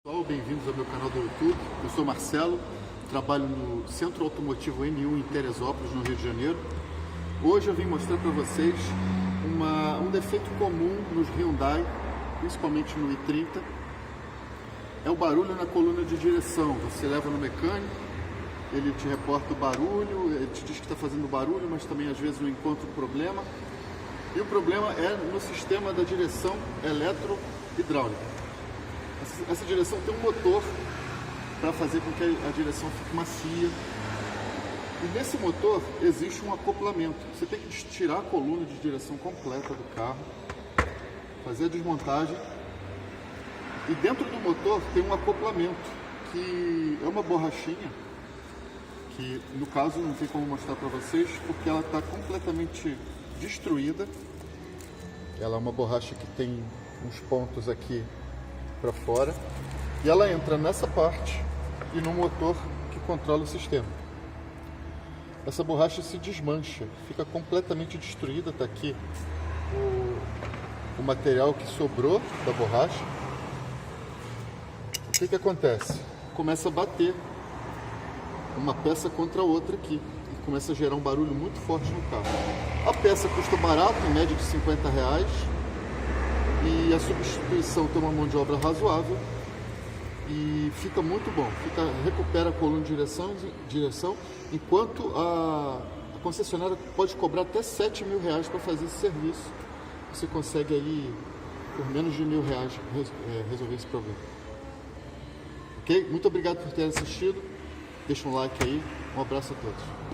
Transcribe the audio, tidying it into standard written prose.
Pessoal, bem-vindos ao meu canal do YouTube. Eu sou Marcelo, trabalho no Centro Automotivo M1 em Teresópolis, no Rio de Janeiro. Hoje eu vim mostrar para vocês um defeito comum nos Hyundai, principalmente no i30. É o barulho na coluna de direção. Você leva no mecânico, ele te reporta o barulho, ele te diz que está fazendo barulho, mas também às vezes não encontra o problema. E o problema é no sistema da direção eletro-hidráulica. Essa direção tem um motor para fazer com que a direção fique macia. E nesse motor existe um acoplamento. Você tem que tirar a coluna de direção completa do carro, fazer a desmontagem. E dentro do motor tem um acoplamento, que é uma borrachinha, que no caso não tem como mostrar para vocês, porque ela está completamente destruída. Ela é uma borracha que tem uns pontos aqui para fora, e ela entra nessa parte e no motor que controla o sistema. Essa borracha se desmancha, fica completamente destruída. Tá aqui o material que sobrou da borracha. O que acontece? Começa a bater uma peça contra a outra aqui e começa a gerar um barulho muito forte no carro. A peça custa barato, em média de R$50, e a substituição tem uma mão de obra razoável e fica muito bom. Recupera a coluna de direção, enquanto a concessionária pode cobrar até R$7.000 para fazer esse serviço. Você consegue aí, por menos de R$1.000, resolver esse problema. Ok? Muito obrigado por ter assistido. Deixa um like aí. Um abraço a todos.